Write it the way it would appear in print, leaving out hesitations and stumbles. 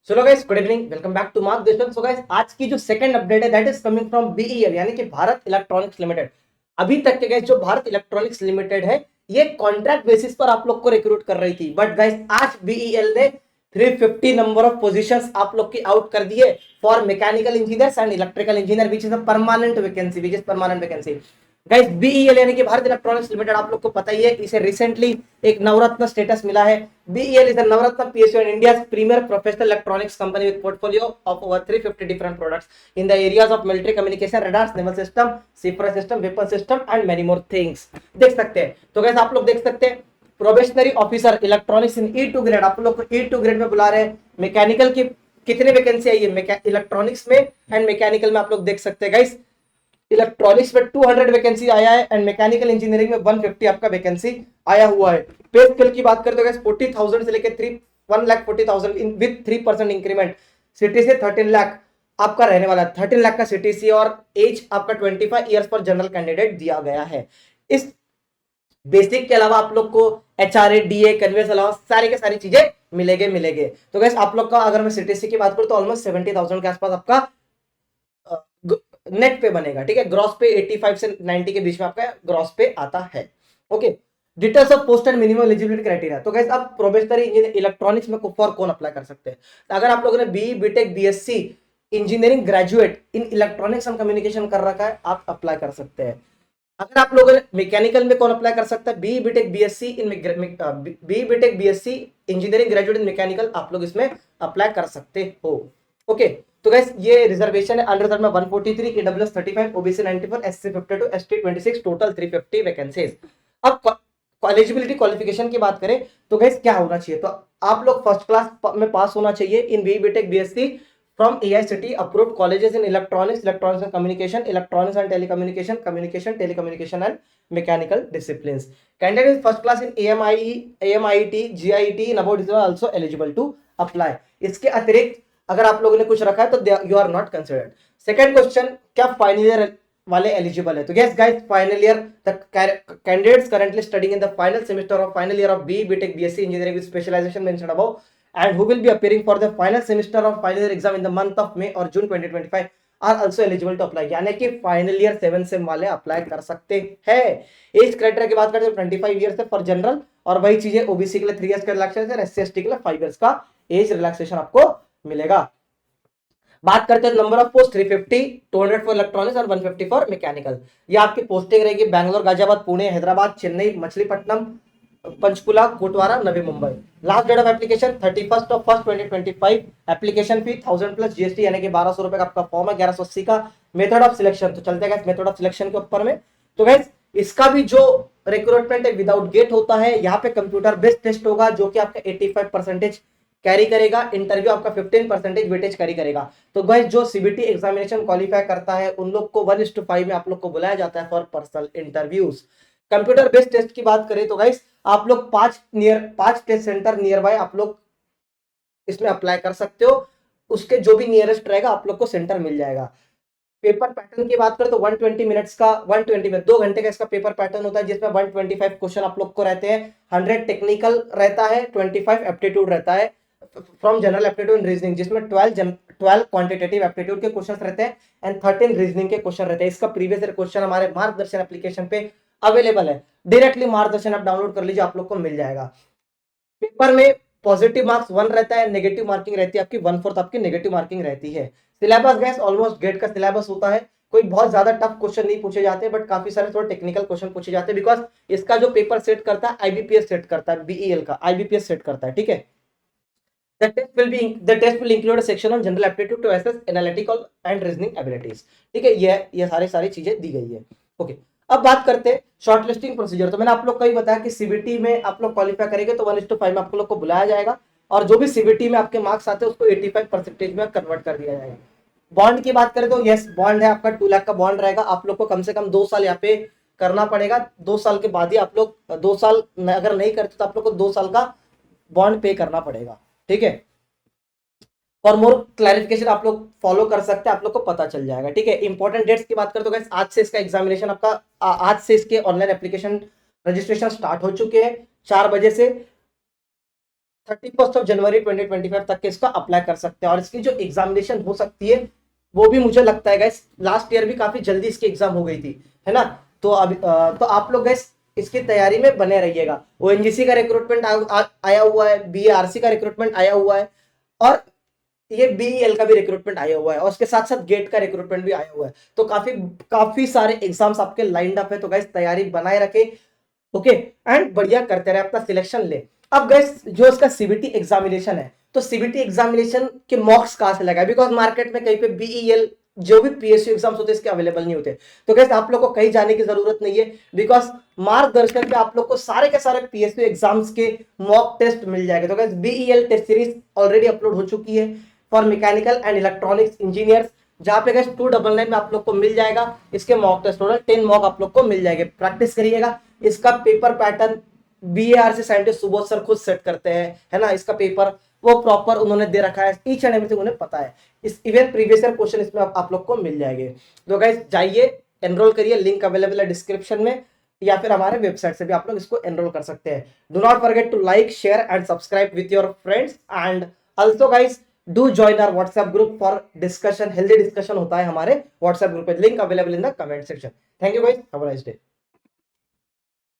चलो guys, good evening, welcome back to Mark Deshmukh. So guys, आज की जो सेकंड अपडेट है that is coming from BEL यानी कि भारत इलेक्ट्रॉनिक्स लिमिटेड। अभी तक के गाइस जो भारत इलेक्ट्रॉनिक्स लिमिटेड है ये कॉन्ट्रैक्ट बेसिस पर आप लोग को रिक्रूट कर रही थी, बट गाइस आज बीईएल ने 350 नंबर ऑफ पोजीशंस आप लोग की आउट कर दिए for mechanical engineers and electrical engineer which is a permanent vacancy. Guys BEL यानी कि भारत इलेक्ट्रॉनिक्स लिमिटेड आप लोग को पता ही है, इसे रिसेंटली एक नवरत्न स्टेटस मिला है। BEL is a Navratna PSU and India's premier professional electronics company with portfolio of over 350 different products in the areas of military communication, radars, naval system, seafarer system, weapon system and many more things। देख सकते हैं तो guys आप लोग देख सकते हैं probationary officer electronics इन E2 grade आप लोग को E2 ग्रेड में बुला रहे हैं। मैकेनिकल की कितनी वैकेंसी आई है इलेक्ट्रॉनिक्स में एंड मैकेनिकल में आप लोग देख सकते हैं गाइस। इलेक्ट्रॉनिक्स में 200 वैकेंसी आया है एंड मैकेनिकल इंजीनियरिंग में 150 आपका वैकेंसी आया हुआ है। पे स्केल की बात करते हो 40,000 से लेकर 1,40,000 इन विद 3% इंक्रीमेंट। सिटी से 13 लाख आपका रहने वाला है, 13 लाख का सीटीसी और एज आपका 25 ईयर्स पर जनरल कैंडिडेट दिया गया है। इस बेसिक के अलावा आप लोग को एचआरए डीए कन्वेंस अलावा सारी के सारी चीजें मिलेंगे। तो गैस आप लोग का अगर मैं सीटीसी की बात करूं तो ऑलमोस्ट 70,000 के आसपास आपका नेट पे बनेगा। ठीक है, ग्रॉस पे 85 से 90 के बीच में आपका ग्रॉस पे आता है। Okay, details of post and minimum eligibility criteria. तो गाइस आप प्रोबेशनरी इंजीनियर इलेक्ट्रॉनिक्स में फॉर कौन अप्लाई कर सकते हैं? तो अगर आप लोगों ने BE BTech BSc engineering graduate in electronics and communication कर रखा है आप अप्लाई कर सकते हैं। अगर आप लोगों ने मैकेनिकल में कौन अप्लाई कर सकता है? BE BTech BSc engineering graduate in mechanical आप लोग इसमें अप्लाई कर सकते हो। ओके, तो गाइस ये रिजर्वेशन है अंडर रिजर्व में 143, EWS 35, OBC 94, SC 52, ST 26, total 350 vacancies. अब एलिजिबिलिटी क्वालिफिकेशन की बात करें तो गाइस क्या होना चाहिए? तो आप लोग फर्स्ट क्लास में पास होना चाहिए in BE BTech BSc from AICTE approved colleges in electronics and communication, electronics and telecommunication, telecommunication and mechanical disciplines. Candidate is first class in AMIT, GIT, NABORD is also eligible to apply. इसके अतिरिक्त अगर आप लोगों ने कुछ रखा है तो you are not considered. Second question, क्या फाइनल ईयर वाले एलिजिबल है? तो yes guys, final year the candidates currently studying in the final semester of final year of BE BTech BSc engineering with specialisation mentioned above and who will be appearing for the final semester of final year exam in the month of May or June 2025 are also eligible to apply। यानी कि final year 7 same वाले apply कर सकते हैं। Age criteria की बात करते हैं 25 ईयर्स है फॉर जनरल, और वही चीजें ओबीसी के लिए 3 इयर्स का रिलैक्सेशन है, SC ST के लिए 5 इयर्स का एज रिलैक्सेशन आपको मिलेगा। बात करते हैं number of post 350, 200 for electronics और 150 फॉर मैकेनिकल। ये आपकी पोस्टिंग रहेगी Bangalore, Ghaziabad, Pune, Hyderabad, Chennai, Machilipatnam, Panchkula, Kotwara, Navi Mumbai. Last date of application 31 of 1 2025। Application fee 1000 plus GST यानी कि 1200 रुपए का आपका फॉर्म है, 1180 का। मेथड ऑफ सिलेक्शन तो चलते हैं मेथड ऑफ सिलेक्शन के ऊपर में। तो गाइस इसका भी जो रिक्रूटमेंट है विदाउट गेट होता है। यहाँ पे कंप्यूटर बेस्ड टेस्ट होगा जो कि आपका 85% कैरी करेगा, इंटरव्यू आपका 15% वेटेज कैरी करेगा। तो गाइस जो सीबीटी एग्जामिनेशन क्वालिफाई करता है उन लोग को 1:5 में आप लोग को बुलाया जाता है for personal interviews. Computer based test की बात करें तो गाइस आप लोग 5 टेस्ट सेंटर नियर बाय आप लोग इसमें अप्लाई कर सकते हो। उसके जो भी नियरेस्ट रहेगा आप लोग को सेंटर मिल जाएगा। पेपर पैटर्न की बात करें तो 120 मिनट्स का 120 में 2 घंटे का इसका पेपर पैटर्न होता है जिसमें 125 क्वेश्चन आप लोग को रहते हैं। 100 टेक्निकल रहता है, 25 एप्टीट्यूड रहता है from general aptitude and reasoning, जिसमें 12 क्वांटिटेटिव एप्टीट्यूड के क्वेश्चन रहते हैं एंड 13 रीजनिंग के क्वेश्चन रहते हैं। इसका प्रीवियस ईयर क्वेश्चन हमारे मार्गदर्शन एप्लीकेशन पे अवेलेबल है, डायरेक्टली मार्गदर्शन आप डाउनलोड कर लीजिए, आप लोग को मिल जाएगा। पेपर में पॉजिटिव मार्क्स 1 रहता है, नेगेटिव मार्किंग रहती है आपकी 1/4 आपकी नेगेटिव मार्किंग रहती है। सिलेबस गैस ऑलमोस्ट गेट का सिलेबस होता है, कोई बहुत ज्यादा टफ क्वेश्चन नहीं पूछे जाते, बट काफी सारे थोड़े टेक्निकल क्वेश्चन पूछे जाते हैं बिकॉज इसका जो पेपर सेट करता है आईबीपीएस सेट करता है, बीईएल का आईबीपीएस सेट करता है। ठीक है, the test will include a section on general aptitude to assess analytical and reasoning abilities। ठीक है, ये सारी चीजें दी गई है। ओके, अब बात करते हैं शॉर्टलिस्टिंग प्रोसीजर। तो मैंने आप लोग को ही बताया कि सीबीटी में आप लोग क्वालिफाई करेंगे तो 1:5 में आप लोग को बुलाया जाएगा और जो भी सीबीटी में आपके मार्क्स आते हैं उसको 85% में कन्वर्ट कर दिया जाएगा। बॉन्ड की बात करें तो यस बॉन्ड है आपका 2 लाख का बॉन्ड रहेगा। आप लोग को कम से कम 2 साल यहाँ पे करना पड़ेगा। 2 साल के बाद ही आप लोग 2 साल अगर नहीं करते तो आप लोग को 2 साल का बॉन्ड पे करना पड़ेगा। ठीक है, और मोर क्लैरिफिकेशन आप लोग फॉलो कर सकते हैं, आप लोग को पता चल जाएगा। ठीक है, इंपॉर्टेंट डेट्स की बात करें तो गाइस आज से इसका एग्जामिनेशन आपका आज से इसके ऑनलाइन एप्लीकेशन रजिस्ट्रेशन स्टार्ट हो चुके हैं 4 बजे से जनवरी 2025 तक के इसका अप्लाई कर सकते हैं। और इसकी जो एग्जामिनेशन हो सकती है वो भी मुझे लगता है गाइस, लास्ट ईयर भी काफी जल्दी इसकी एग्जाम हो गई थी, है ना। तो अब तो आप लोग गाइस इसकी तैयारी में बने रहिएगा। ओएनजीसी का रिक्रूटमेंट आया हुआ है, बीआरसी का रिक्रूटमेंट आया हुआ है, और ये बीईएल का भी रिक्रूटमेंट आया हुआ है, और उसके साथ साथ गेट का रिक्रूटमेंट भी आया हुआ है। तो काफी काफी सारे एग्जाम्स आपके लाइंड अप है। तो गाइस तैयारी बनाए रखें, ओके, एंड बढ़िया करते रहे, अपना सिलेक्शन ले। अब गाइस जो इसका सीबीटी एग्जामिनेशन है, तो सीबीटी एग्जामिनेशन के मॉक्स कहां से लगाए, बिकॉज मार्केट में कहीं पे बीईएल जो भी पीएसयू एग्जाम्स होते हैं इसके अवेलेबल नहीं होते। तो गाइस आप लोग को कहीं जाने की जरूरत नहीं है, बिकॉज मार्गदर्शन पे आप लोग को सारे के सारे पीएसयू एग्जाम्स के मॉक टेस्ट मिल जाएंगे। तो guys BEL test series already upload हो चुकी है for mechanical and electronics engineers, जहां पे गाइस 299 में आप लोग को मिल जाएगा। इसके मॉक टेस्ट टोटल 10 मॉक आप लोग को मिल जाएंगे, प्रैक्टिस करिएगा। इसका paper pattern BARC scientist Subodh sir खुद सेट करते हैं, है ना। इसका पेपर वो प्रॉपर उन्होंने दे रखा है, ईच एंड एवरीथिंग उन्हें पता है। इस इवन प्रीवियस ईयर क्वेश्चन इसमें आप लोग को मिल जाएंगे। तो गाइस जाइए एनरोल करिए, लिंक अवेलेबल है डिस्क्रिप्शन में, या फिर हमारे वेबसाइट से भी आप लोग इसको एनरोल कर सकते हैं। Do not forget to like, share and subscribe with your friends, and also guys do join our WhatsApp group for discussion, healthy discussion होता है हमारे व्हाट्सएप ग्रुप पे, link available in the comment section. Thank you guys, have a nice day.